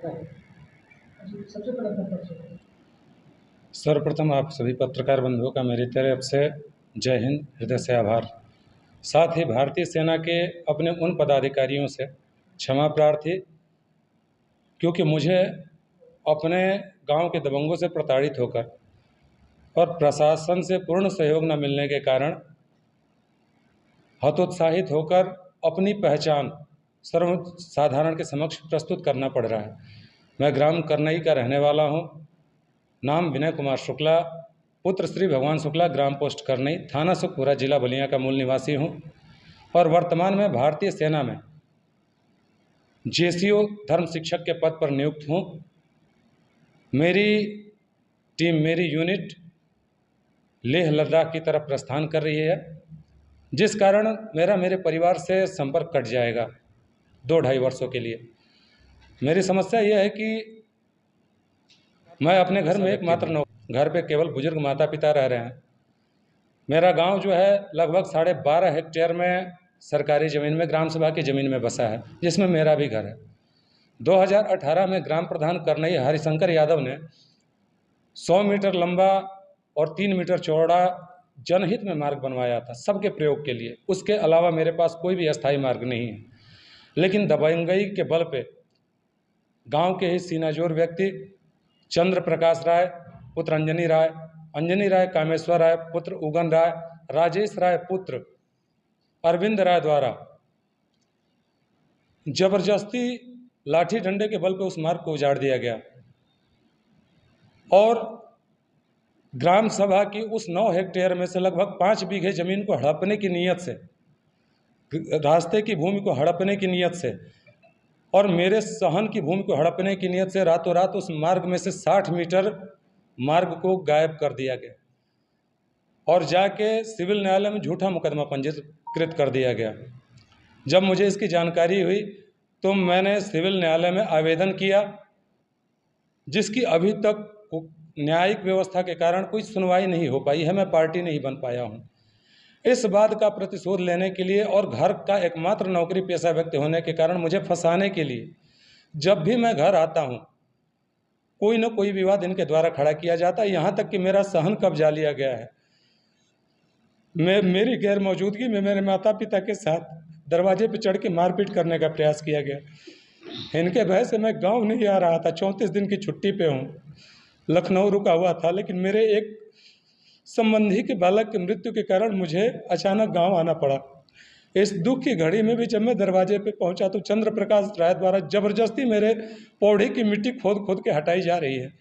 सबसे बड़ा परिचय। सर्वप्रथम आप सभी पत्रकार बंधुओं का मेरी तरफ से जय हिंद, हृदय से आभार। साथ ही भारतीय सेना के अपने उन पदाधिकारियों से क्षमा प्रार्थी, क्योंकि मुझे अपने गांव के दबंगों से प्रताड़ित होकर और प्रशासन से पूर्ण सहयोग न मिलने के कारण हतोत्साहित होकर अपनी पहचान सर्वसाधारण के समक्ष प्रस्तुत करना पड़ रहा है। मैं ग्राम करनई का रहने वाला हूँ। नाम विनय कुमार शुक्ला, पुत्र श्री भगवान शुक्ला, ग्राम पोस्ट करनई, थाना सुखपुरा, जिला बलिया का मूल निवासी हूँ और वर्तमान में भारतीय सेना में जेसीओ धर्म शिक्षक के पद पर नियुक्त हूँ। मेरी टीम, मेरी यूनिट लेह लद्दाख की तरफ प्रस्थान कर रही है, जिस कारण मेरे परिवार से संपर्क कट जाएगा 2-2.5 वर्षों के लिए। मेरी समस्या यह है कि मैं अपने घर में एकमात्र घर पे केवल बुजुर्ग माता पिता रह रहे हैं। मेरा गांव जो है लगभग 12.5 हेक्टेयर में सरकारी ज़मीन में, ग्राम सभा की ज़मीन में बसा है, जिसमें मेरा भी घर है। 2018 में ग्राम प्रधान करनई हरिशंकर यादव ने 100 मीटर लंबा और 3 मीटर चौड़ा जनहित में मार्ग बनवाया था, सबके प्रयोग के लिए। उसके अलावा मेरे पास कोई भी अस्थायी मार्ग नहीं है। लेकिन दबंगई के बल पे गांव के ही सीनाजोर व्यक्ति चंद्र प्रकाश राय पुत्र अंजनी राय कामेश्वर राय पुत्र उगन राय, राजेश राय पुत्र अरविंद राय द्वारा जबरदस्ती लाठी डंडे के बल पर उस मार्ग को उजाड़ दिया गया और ग्राम सभा की उस 9 हेक्टेयर में से लगभग 5 बीघे जमीन को हड़पने की नीयत से, रास्ते की भूमि को हड़पने की नीयत से और मेरे सहन की भूमि को हड़पने की नीयत से रातों रात उस मार्ग में से 60 मीटर मार्ग को गायब कर दिया गया और जाके सिविल न्यायालय में झूठा मुकदमा पंजीकृत कर दिया गया। जब मुझे इसकी जानकारी हुई तो मैंने सिविल न्यायालय में आवेदन किया, जिसकी अभी तक न्यायिक व्यवस्था के कारण कोई सुनवाई नहीं हो पाई है। मैं पार्टी नहीं बन पाया हूँ। इस बात का प्रतिशोध लेने के लिए और घर का एकमात्र नौकरी पेशा व्यक्ति होने के कारण मुझे फंसाने के लिए जब भी मैं घर आता हूँ कोई न कोई विवाद इनके द्वारा खड़ा किया जाता है। यहाँ तक कि मेरा सहन कब्जा लिया गया है। मेरी गैर मौजूदगी में मेरे माता पिता के साथ दरवाजे पर चढ़ के मारपीट करने का प्रयास किया गया। इनके भय से मैं गाँव नहीं आ रहा था। 34 दिन की छुट्टी पे हूँ, लखनऊ रुका हुआ था, लेकिन मेरे एक संबंधी के बालक की मृत्यु के कारण मुझे अचानक गांव आना पड़ा। इस दुख की घड़ी में भी जब मैं दरवाजे पे पहुंचा तो चंद्र प्रकाश राय द्वारा जबरदस्ती मेरे पौड़ी की मिट्टी खोद खोद के हटाई जा रही है।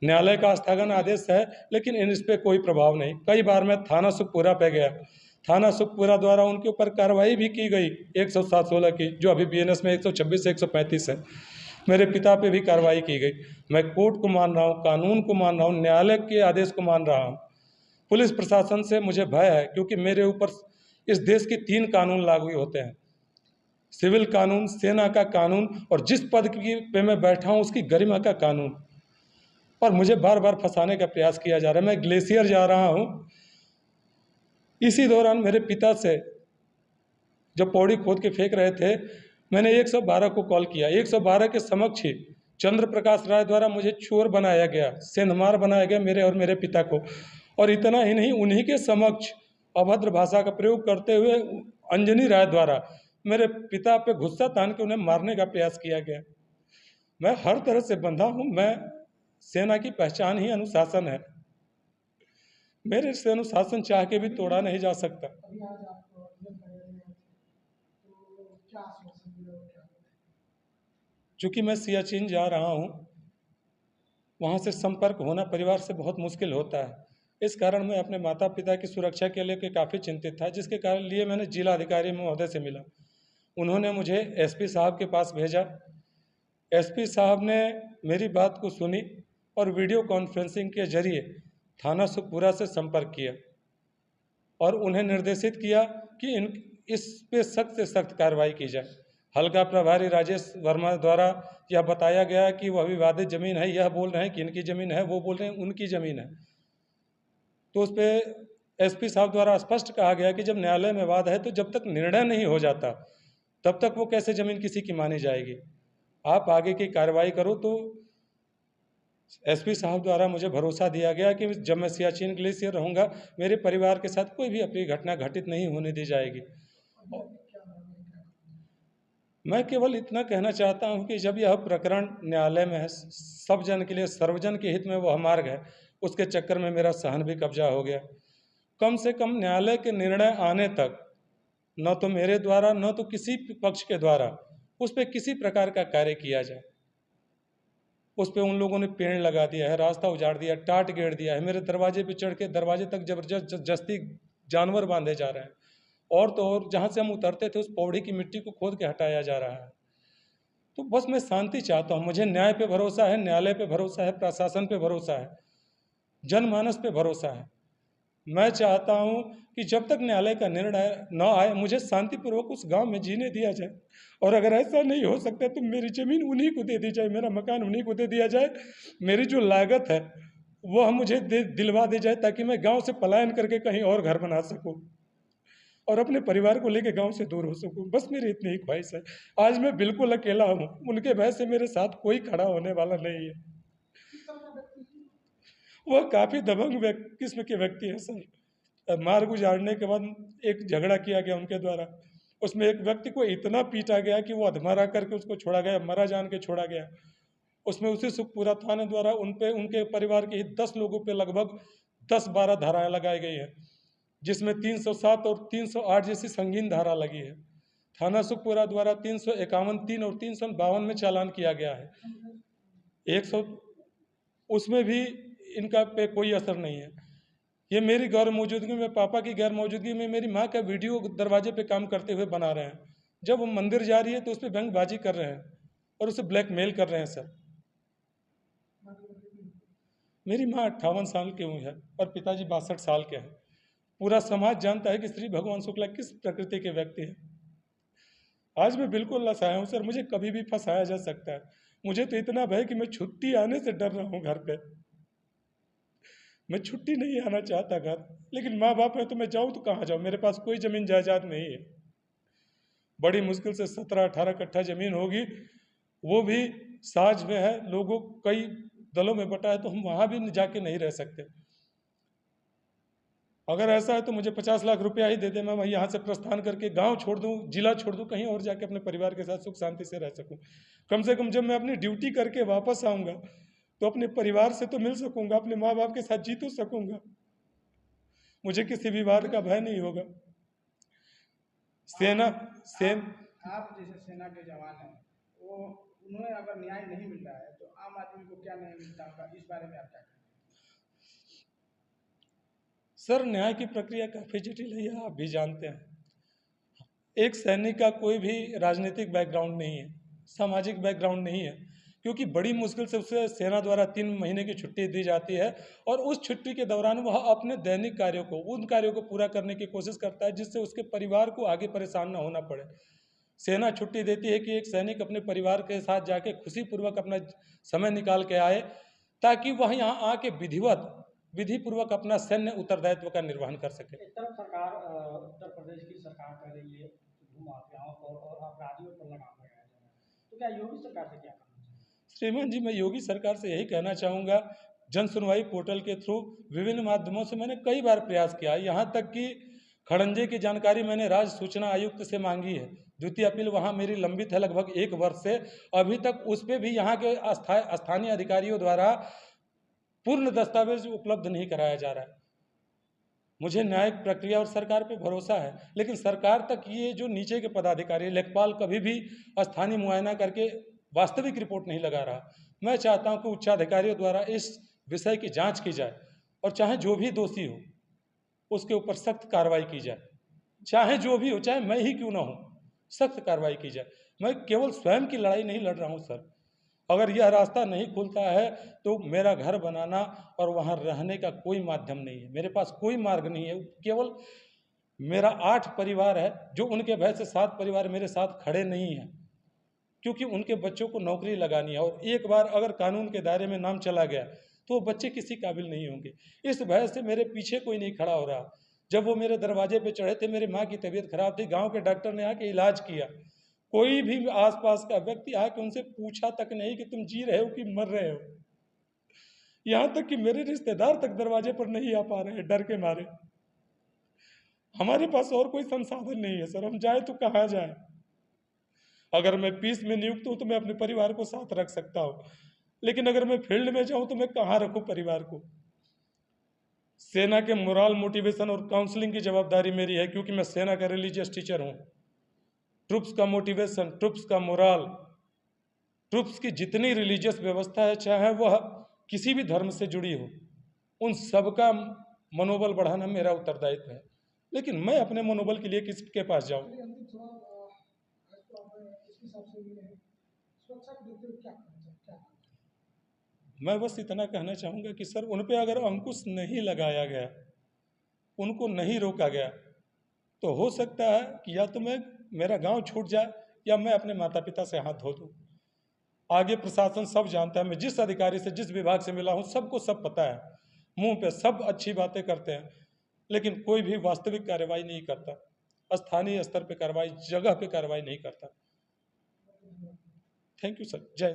न्यायालय का स्थगन आदेश है, लेकिन इस पर कोई प्रभाव नहीं। कई बार मैं थाना सुखपुरा पे गया, थाना सुखपुरा द्वारा उनके ऊपर कार्रवाई भी की गई 107-16 की, जो अभी BNS में 126 से 135 है। मेरे पिता पे भी कार्रवाई की गई। मैं कोर्ट को मान रहा हूँ, कानून को मान रहा हूँ, न्यायालय के आदेश को मान रहा हूँ। पुलिस प्रशासन से मुझे भय है, क्योंकि मेरे ऊपर इस देश के 3 कानून लागू होते हैं, सिविल कानून, सेना का कानून और जिस पद की पे मैं बैठा हूँ उसकी गरिमा का कानून। और मुझे बार बार फंसाने का प्रयास किया जा रहा है। मैं ग्लेशियर जा रहा हूँ, इसी दौरान मेरे पिता से जो पौड़ी खोद के फेंक रहे थे, मैंने 112 को कॉल किया। 112 के समक्ष ही चंद्र प्रकाश राय द्वारा मुझे चोर बनाया गया, सेंधमार बनाया गया मेरे और मेरे पिता को। और इतना ही नहीं, उन्हीं के समक्ष अभद्र भाषा का प्रयोग करते हुए अंजनी राय द्वारा मेरे पिता पे गुस्सा तान के उन्हें मारने का प्रयास किया गया। मैं हर तरह से बंधा हूँ। मैं सेना की पहचान ही अनुशासन है। मेरे से अनुशासन चाह के भी तोड़ा नहीं जा सकता। चूँकि मैं सियाचिन जा रहा हूँ, वहाँ से संपर्क होना परिवार से बहुत मुश्किल होता है। इस कारण मैं अपने माता पिता की सुरक्षा के लिए काफ़ी चिंतित था, जिसके कारण लिए मैंने जिला अधिकारी महोदय से मिला। उन्होंने मुझे SP साहब के पास भेजा। SP साहब ने मेरी बात को सुनी और वीडियो कॉन्फ्रेंसिंग के जरिए थाना सुखपुरा से संपर्क किया और उन्हें निर्देशित किया कि इस पे सख्त से सख्त कार्रवाई की जाए। हल्का प्रभारी राजेश वर्मा द्वारा यह बताया गया कि वह विवादित ज़मीन है। यह बोल रहे हैं कि इनकी ज़मीन है, वो बोल रहे हैं उनकी ज़मीन है। तो उस पर SP साहब द्वारा स्पष्ट कहा गया कि जब न्यायालय में वाद है तो जब तक निर्णय नहीं हो जाता तब तक वो कैसे ज़मीन किसी की मानी जाएगी। आप आगे की कार्रवाई करो। तो एसपी साहब द्वारा मुझे भरोसा दिया गया कि जब मैं सियाचिन ग्लेशियर रहूँगा, मेरे परिवार के साथ कोई भी अपनी घटना घटित नहीं होने दी जाएगी। मैं केवल इतना कहना चाहता हूं कि जब यह प्रकरण न्यायालय में है, सब जन के लिए, सर्वजन के हित में वह मार्ग है, उसके चक्कर में मेरा सहन भी कब्जा हो गया। कम से कम न्यायालय के निर्णय आने तक न तो मेरे द्वारा न तो किसी पक्ष के द्वारा उस पर किसी प्रकार का कार्य किया जाए। उस पर उन लोगों ने पेड़ लगा दिया है, रास्ता उजाड़ दिया, टाट गेड़ दिया है, मेरे दरवाजे पे चढ़ के दरवाजे तक जबरदस्ती जानवर बांधे जा रहे हैं। और तो और जहाँ से हम उतरते थे उस पौड़ी की मिट्टी को खोद के हटाया जा रहा है। तो बस मैं शांति चाहता हूँ। मुझे न्याय पे भरोसा है, न्यायालय पे भरोसा है, प्रशासन पे भरोसा है, जनमानस पे भरोसा है। मैं चाहता हूँ कि जब तक न्यायालय का निर्णय न आए, मुझे शांतिपूर्वक उस गांव में जीने दिया जाए। और अगर ऐसा नहीं हो सकता तो मेरी ज़मीन उन्हीं को दे दी जाए, मेरा मकान उन्हीं को दे दिया जाए। मेरी जो लागत है वह मुझे दिलवा दी जाए, ताकि मैं गांव से पलायन करके कहीं और घर बना सकूं और अपने परिवार को लेकर गांव से दूर हो सकूं। बस मेरी इतनी ही ख्वाहिश है। आज मैं बिल्कुल अकेला हूं, उनके भय से मेरे साथ कोई खड़ा होने वाला नहीं है। वह काफ़ी दबंग किस्म के व्यक्ति हैं सर। मार्ग उजाड़ने के बाद एक झगड़ा किया गया उनके द्वारा, उसमें एक व्यक्ति को इतना पीटा गया कि वो अधमरा करके उसको छोड़ा गया, मरा जान के छोड़ा गया। उसमें उसी सुखपुरा थाने द्वारा उन पे, उनके परिवार के 10 लोगों पे लगभग 10-12 धाराएं लगाई गई हैं, जिसमें 307 और 308 जैसी संगीन धारा लगी है। थाना सुखपुरा द्वारा 351, 3 और 352 में चालान किया गया है। 100 उसमें भी इनका पे कोई असर नहीं है। ये मेरी गैर मौजूदगी में, पापा की गैर मौजूदगी में मेरी माँ का वीडियो दरवाजे पे काम करते हुए बना रहे हैं। जब वो मंदिर जा रही है तो उस पर व्यंग्यबाजी कर रहे हैं और उसे ब्लैकमेल कर रहे हैं सर। मेरी माँ 58 साल की हुई है और पिताजी 62 साल के हैं। पूरा समाज जानता है कि श्री भगवान शुक्ला किस प्रकृति के व्यक्ति हैं। आज मैं बिल्कुल असहाय हूँ सर, मुझे कभी भी फंसाया जा सकता है। मुझे तो इतना भय कि मैं छुट्टी आने से डर रहा हूँ घर पे। मैं छुट्टी नहीं आना चाहता घर, लेकिन माँ बाप है तो मैं जाऊँ तो कहाँ जाऊँ? मेरे पास कोई ज़मीन जायदाद नहीं है। बड़ी मुश्किल से 17-18 कट्ठा ज़मीन होगी, वो भी साझ में है, लोगों कई दलों में बटा है, तो हम वहाँ भी जाके नहीं रह सकते। अगर ऐसा है तो मुझे 50 लाख रुपया ही दे दे, मैं यहाँ से प्रस्थान करके गांव छोड़ दूँ, जिला छोड़ दूँ, कहीं और जाके अपने परिवार के साथ सुख शांति से रह सकूँ। कम से कम जब मैं अपनी ड्यूटी करके वापस आऊँगा तो अपने परिवार से तो मिल सकूँगा, अपने माँ बाप के साथ जी तो सकूँगा। मुझे किसी विवाद का भय नहीं होगा। सेना सेन आप जैसे सेना के जवान हैं, वो उन्हें अगर न्याय नहीं मिल रहा है तो आम आदमी को क्या न्याय मिलता होगा, इस बारे में आप क्या कहें? सर, न्याय की प्रक्रिया काफ़ी जटिल है, यह आप भी जानते हैं। एक सैनिक का कोई भी राजनीतिक बैकग्राउंड नहीं है, सामाजिक बैकग्राउंड नहीं है, क्योंकि बड़ी मुश्किल से उसे सेना द्वारा 3 महीने की छुट्टी दी जाती है और उस छुट्टी के दौरान वह अपने दैनिक कार्यों को, उन कार्यों को पूरा करने की कोशिश करता है जिससे उसके परिवार को आगे परेशान न होना पड़े। सेना छुट्टी देती है कि एक सैनिक अपने परिवार के साथ जाके खुशीपूर्वक अपना समय निकाल के आए, ताकि वह यहाँ आके विधिपूर्वक अपना सैन्य उत्तरदायित्व का निर्वहन कर सके। एक तरफ सरकार उत्तर प्रदेश की सरकार कह रही है भूमाफियाओं पर और अपराधियों पर लगाम लगाया जा रहा है, तो क्या योगी सरकार से क्या कहना चाहिए? श्रीमान जी, मैं योगी सरकार से यही कहना चाहूँगा, जन सुनवाई पोर्टल के थ्रू विभिन्न माध्यमों से मैंने कई बार प्रयास किया, यहाँ तक कि खड़ंजे की जानकारी मैंने राज्य सूचना आयुक्त से मांगी है। द्वितीय अपील वहाँ मेरी लंबित है लगभग 1 वर्ष से, अभी तक उस पर भी यहाँ के स्थानीय अधिकारियों द्वारा पूर्ण दस्तावेज उपलब्ध नहीं कराया जा रहा है। मुझे न्यायिक प्रक्रिया और सरकार पे भरोसा है, लेकिन सरकार तक ये जो नीचे के पदाधिकारी, लेखपाल कभी भी स्थानीय मुआयना करके वास्तविक रिपोर्ट नहीं लगा रहा। मैं चाहता हूँ कि उच्चाधिकारियों द्वारा इस विषय की जांच की जाए और चाहे जो भी दोषी हो उसके ऊपर सख्त कार्रवाई की जाए, चाहे जो भी हो, चाहे मैं ही क्यों ना हूँ, सख्त कार्रवाई की जाए। मैं केवल स्वयं की लड़ाई नहीं लड़ रहा हूँ सर। अगर यह रास्ता नहीं खुलता है तो मेरा घर बनाना और वहाँ रहने का कोई माध्यम नहीं है, मेरे पास कोई मार्ग नहीं है। केवल मेरा 8 परिवार है, जो उनके भय से 7 परिवार मेरे साथ खड़े नहीं हैं, क्योंकि उनके बच्चों को नौकरी लगानी है और एक बार अगर कानून के दायरे में नाम चला गया तो वो बच्चे किसी काबिल नहीं होंगे। इस भय से मेरे पीछे कोई नहीं खड़ा हो रहा। जब वो मेरे दरवाजे पे चढ़े थे, मेरी माँ की तबीयत खराब थी, गाँव के डॉक्टर ने आके इलाज किया, कोई भी आसपास का व्यक्ति आके उनसे पूछा तक नहीं कि तुम जी रहे हो कि मर रहे हो। यहाँ तक कि मेरे रिश्तेदार तक दरवाजे पर नहीं आ पा रहे हैं डर के मारे। हमारे पास और कोई संसाधन नहीं है सर, हम जाए तो कहाँ जाए। अगर मैं पीस में नियुक्त हूँ तो मैं अपने परिवार को साथ रख सकता हूँ, लेकिन अगर मैं फील्ड में जाऊँ तो मैं कहाँ रखूँ परिवार को। सेना के मोरल मोटिवेशन और काउंसलिंग की जवाबदारी मेरी है, क्योंकि मैं सेना का रिलीजियस टीचर हूँ। ट्रुप्स का मोटिवेशन, ट्रुप्स का मोरल, ट्रुप्स की जितनी रिलीजियस व्यवस्था है, चाहे वह किसी भी धर्म से जुड़ी हो, उन सबका मनोबल बढ़ाना मेरा उत्तरदायित्व है। लेकिन मैं अपने मनोबल के लिए किसके पास जाऊं? अंतिम सवाल, आज तो आप इसके हिसाब से मिले हैं, सुरक्षा को देखते हुए क्या करना चाहिए? मैं बस इतना कहना चाहूँगा कि सर, उन पे अगर अंकुश नहीं लगाया गया, उनको नहीं रोका गया, तो हो सकता है कि या तो मेरा गांव छूट जाए या मैं अपने माता पिता से हाथ धो दूँ। आगे प्रशासन सब जानता है, मैं जिस अधिकारी से जिस विभाग से मिला हूँ सबको सब पता है। मुंह पे सब अच्छी बातें करते हैं, लेकिन कोई भी वास्तविक कार्रवाई नहीं करता। स्थानीय स्तर पे कार्रवाई, जगह पे कार्रवाई नहीं करता। Thank you sir. जय